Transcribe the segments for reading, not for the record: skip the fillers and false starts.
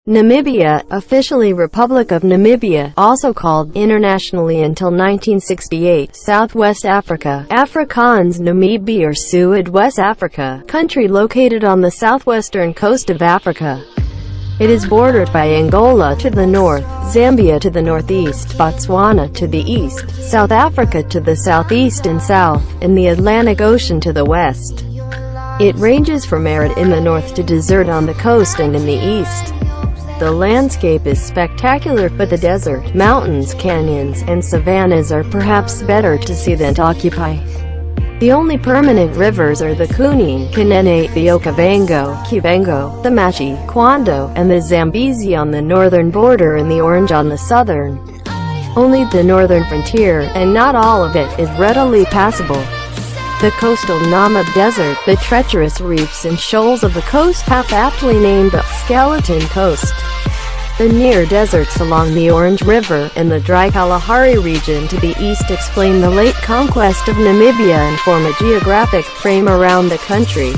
Namibia, officially Republic of Namibia, also called internationally until 1968, Southwest Africa, Afrikaans Namibi or Suid West Africa, country located on the southwestern coast of Africa. It is bordered by Angola to the north, Zambia to the northeast, Botswana to the east, South Africa to the southeast and south, and the Atlantic Ocean to the west. It ranges from arid in the north to desert on the coast and in the east. The landscape is spectacular, but the desert, mountains, canyons, and savannas are perhaps better to see than to occupy. The only permanent rivers are the Kunene, Kanene, the Okavango, Kibengo, the Machi, Kwando, and the Zambezi on the northern border and the Orange on the southern. Only the northern frontier, and not all of it, is readily passable. The coastal Namib Desert, the treacherous reefs and shoals of the coast have aptly named the Skeleton Coast. The near deserts along the Orange River and the dry Kalahari region to the east explain the late conquest of Namibia and form a geographic frame around the country.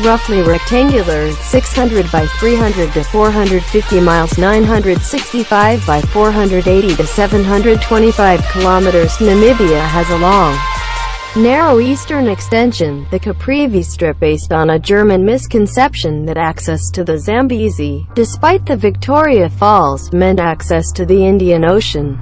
Roughly rectangular, 600 by 300 to 450 miles, 965 by 480 to 725 kilometers. Namibia has a long, narrow eastern extension, the Caprivi Strip, based on a German misconception that access to the Zambezi, despite the Victoria Falls, meant access to the Indian Ocean.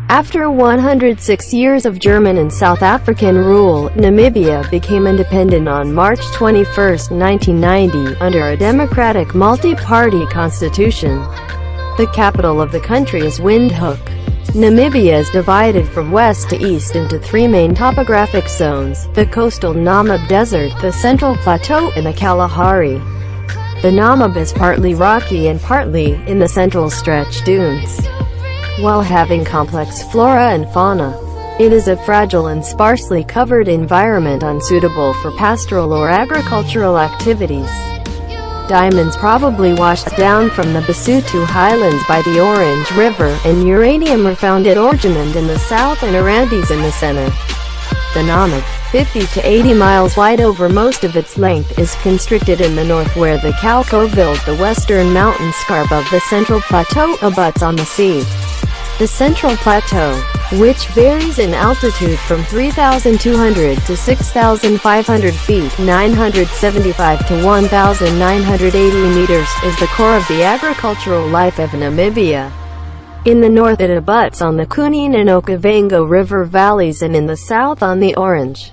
After 106 years of German and South African rule, Namibia became independent on March 21, 1990, under a democratic multi-party constitution. The capital of the country is Windhoek. Namibia is divided from west to east into three main topographic zones: the coastal Namib Desert, the Central Plateau, and the Kalahari. The Namib is partly rocky and partly, in the central stretch, dunes. While having complex flora and fauna, it is a fragile and sparsely covered environment unsuitable for pastoral or agricultural activities. Diamonds probably washed down from the Basutu Highlands by the Orange River, and uranium are found at Orgemond in the south and Arantes in the center. The Namib, 50 to 80 miles wide over most of its length, is constricted in the north where the Kalkoveld, the western mountain scarp of the Central Plateau, abuts on the sea. The Central Plateau, which varies in altitude from 3,200 to 6,500 feet, 975 to 1,980 meters, is the core of the agricultural life of Namibia. In the north it abuts on the Kunene and Okavango river valleys, and in the south on the Orange.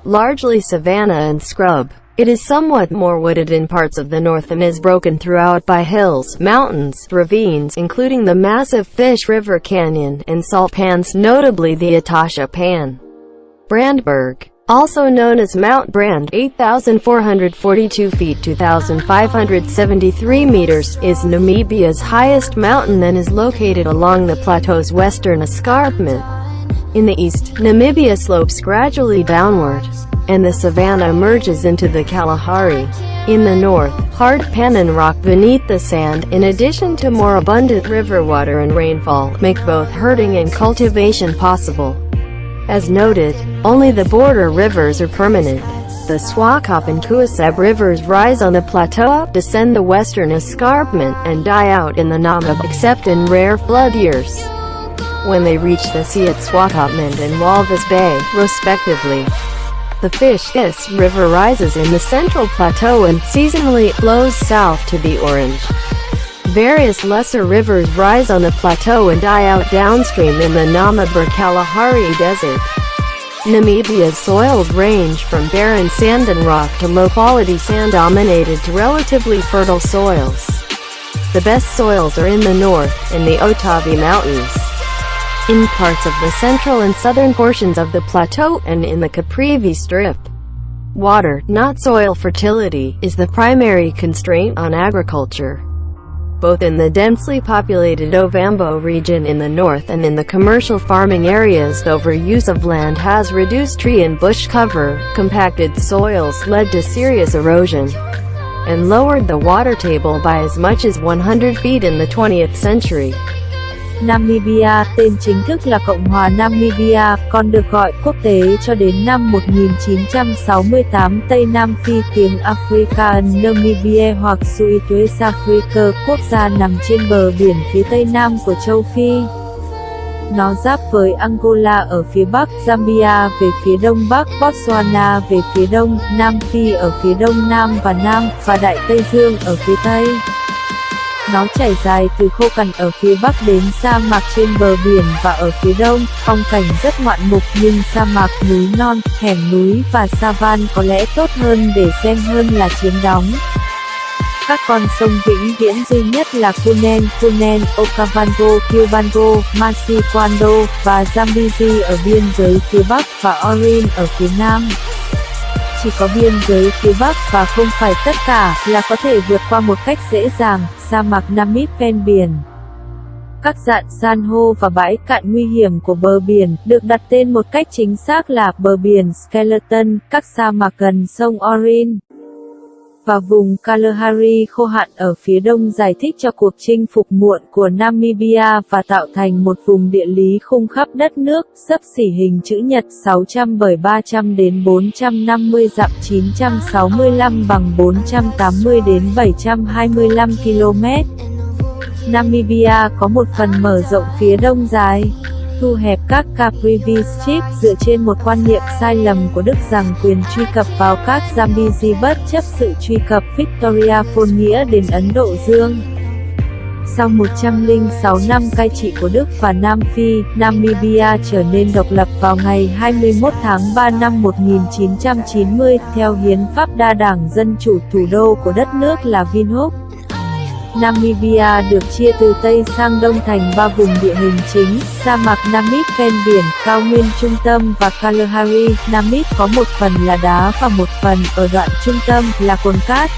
Largely savanna and scrub, it is somewhat more wooded in parts of the north and is broken throughout by hills, mountains, ravines, including the massive Fish River Canyon, and salt pans, notably the Etosha Pan. Brandberg, also known as Mount Brand, 8,442 feet 2,573 meters, is Namibia's highest mountain and is located along the plateau's western escarpment. In the east, Namibia slopes gradually downward, and the savanna merges into the Kalahari. In the north, hard pan and rock beneath the sand, in addition to more abundant river water and rainfall, make both herding and cultivation possible. As noted, only the border rivers are permanent. The Swakop and Kuiseb rivers rise on the plateau, descend the western escarpment, and die out in the Namib, except in rare flood years, when they reach the sea at Swakopmund and Walvis Bay, respectively. The Fish River rises in the Central Plateau and, seasonally, flows south to the Orange. Various lesser rivers rise on the plateau and die out downstream in the Namib or Kalahari Desert. Namibia's soils range from barren sand and rock to low-quality sand-dominated to relatively fertile soils. The best soils are in the north, in the Otavi Mountains, in parts of the central and southern portions of the plateau, and in the Caprivi Strip. Water, not soil fertility, is the primary constraint on agriculture, both in the densely populated Ovambo region in the north and in the commercial farming areas. Overuse of land has reduced tree and bush cover, compacted soils led to serious erosion, and lowered the water table by as much as 100 feet in the 20th century. Namibia, tên chính thức là Cộng hòa Namibia, còn được gọi quốc tế cho đến năm 1968. Tây Nam Phi, tiếng Afrikaan Namibia hoặc Suidwest Africa, quốc gia nằm trên bờ biển phía tây nam của châu Phi. Nó giáp với Angola ở phía bắc, Zambia về phía đông bắc, Botswana về phía đông, Nam Phi ở phía đông nam và Đại Tây Dương ở phía tây. Nó trải dài từ khô cằn ở phía bắc đến sa mạc trên bờ biển và ở phía đông, phong cảnh rất ngoạn mục nhưng sa mạc, núi non, hẻm núi và savan có lẽ tốt hơn để xem hơn là chiếm đóng. Các con sông vĩnh viễn duy nhất là Cunene, Okavango, Kiubango, Masiquando và Zambezi ở biên giới phía bắc và Orin ở phía nam. Chỉ có biên giới phía bắc và không phải tất cả là có thể vượt qua một cách dễ dàng, sa mạc Namib ven biển. Các dạn san hô và bãi cạn nguy hiểm của bờ biển được đặt tên một cách chính xác là bờ biển Skeleton, các sa mạc gần sông Orin và vùng Kalahari khô hạn ở phía đông giải thích cho cuộc chinh phục muộn của Namibia và tạo thành một vùng địa lý khung khắp đất nước, xấp xỉ hình chữ nhật 600 bởi 300 đến 450 dặm 965 bằng 480 đến 725 km. Namibia có một phần mở rộng phía đông dài, thu hẹp các Caprivi Strip dựa trên một quan niệm sai lầm của Đức rằng quyền truy cập vào các Zambezi bất chấp sự truy cập Victoria Falls nghĩa đến Ấn Độ Dương. Sau 106 năm cai trị của Đức và Nam Phi, Namibia trở nên độc lập vào ngày 21 tháng 3 năm 1990, theo hiến pháp đa đảng dân chủ. Thủ đô của đất nước là Windhoek. Namibia được chia từ Tây sang Đông thành 3 vùng địa hình chính, sa mạc Namib ven biển, cao nguyên trung tâm và Kalahari. Namib có một phần là đá và một phần, ở đoạn trung tâm, là cồn cát.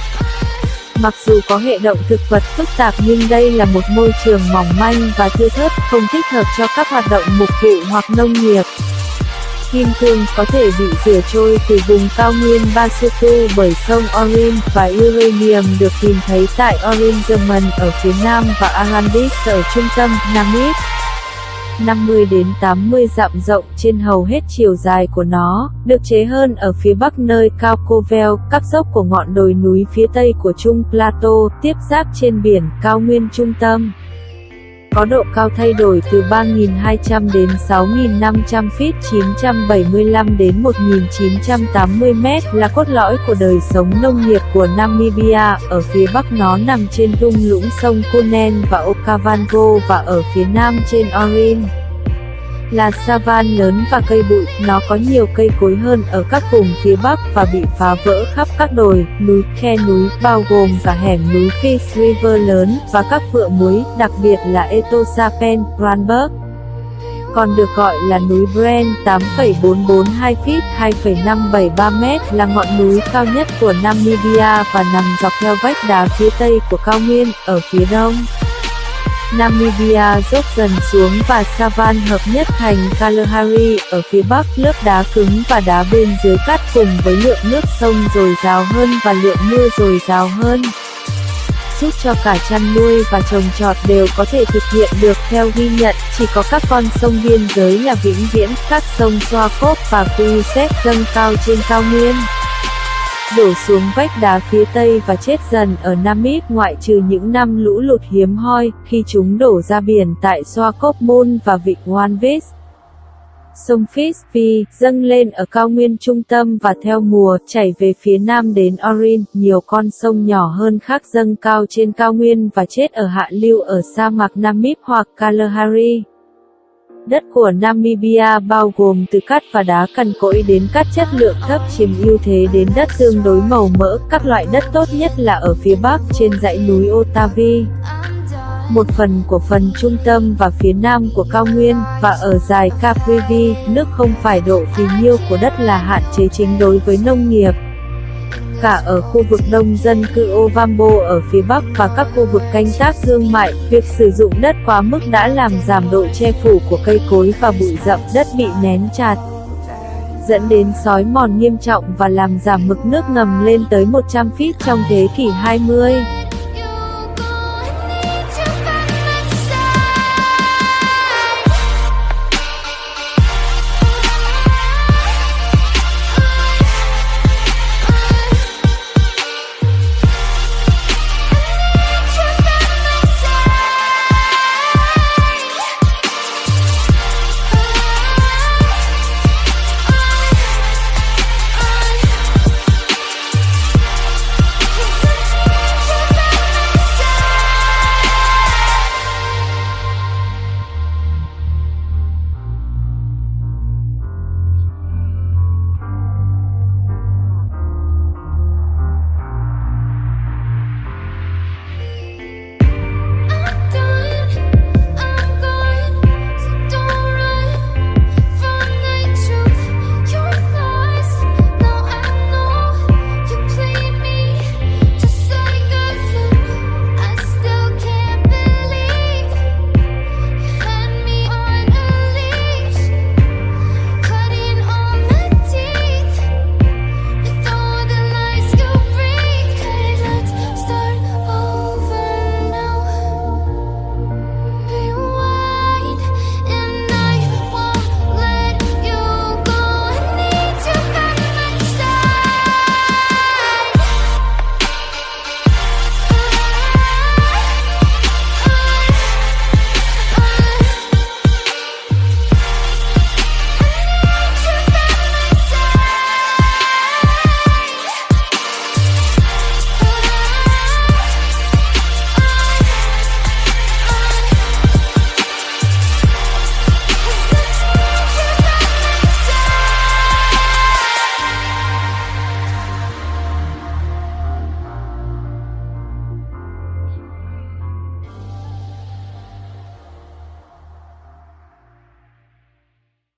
Mặc dù có hệ động thực vật phức tạp nhưng đây là một môi trường mỏng manh và thưa thớt, không thích hợp cho các hoạt động mục vụ hoặc nông nghiệp. Kim cương có thể bị rửa trôi từ vùng cao nguyên Basutu bởi sông Orin, và uranium được tìm thấy tại Oranjemund ở phía nam và Arandis ở trung tâm Namib. 50 đến 80 dặm rộng trên hầu hết chiều dài của nó, được chế hơn ở phía bắc nơi cao Kovel, các dốc của ngọn đồi núi phía tây của Trung Plateau, tiếp giáp trên biển, cao nguyên trung tâm. Có độ cao thay đổi từ 3.200 đến 6.500 feet 975 đến 1.980 mét, là cốt lõi của đời sống nông nghiệp của Namibia. Ở phía bắc nó nằm trên thung lũng sông Cunene và Okavango, và ở phía nam trên Orin là savan lớn và cây bụi. Nó có nhiều cây cối hơn ở các vùng phía bắc và bị phá vỡ khắp các đồi, núi, khe núi, bao gồm cả hẻm núi Fish River lớn, và các vựa muối, đặc biệt là Etoshapen, Brandberg. Còn được gọi là núi Brent, 8,442 feet 2,573 mét, là ngọn núi cao nhất của Namibia và nằm dọc theo vách đá phía tây của cao nguyên, ở phía đông. Namibia dốc dần xuống và savan hợp nhất thành Kalahari ở phía bắc, lớp đá cứng và đá bên dưới cát cùng với lượng nước sông dồi dào hơn và lượng mưa dồi dào hơn, giúp cho cả chăn nuôi và trồng trọt đều có thể thực hiện được. Theo ghi nhận, chỉ có các con sông biên giới là vĩnh viễn, các sông Swakop và Kuisek dâng cao trên cao nguyên, đổ xuống vách đá phía tây và chết dần ở Namib, ngoại trừ những năm lũ lụt hiếm hoi, khi chúng đổ ra biển tại Swakopmund và vịnh Walvis. Sông Fish dâng lên ở cao nguyên trung tâm và theo mùa, chảy về phía nam đến Orin. Nhiều con sông nhỏ hơn khác dâng cao trên cao nguyên và chết ở hạ lưu ở sa mạc Namib hoặc Kalahari. Đất của Namibia bao gồm từ cát và đá cằn cỗi đến cát chất lượng thấp chiếm ưu thế đến đất tương đối màu mỡ. Các loại đất tốt nhất là ở phía bắc trên dãy núi Otavi, một phần của phần trung tâm và phía nam của cao nguyên, và ở dải Caprivi. Nước không phải độ phì nhiêu của đất là hạn chế chính đối với nông nghiệp. Cả ở khu vực đông dân cư Ovambo ở phía bắc và các khu vực canh tác thương mại, việc sử dụng đất quá mức đã làm giảm độ che phủ của cây cối và bụi rậm, đất bị nén chặt, dẫn đến xói mòn nghiêm trọng và làm giảm mực nước ngầm lên tới 100 feet trong thế kỷ 20.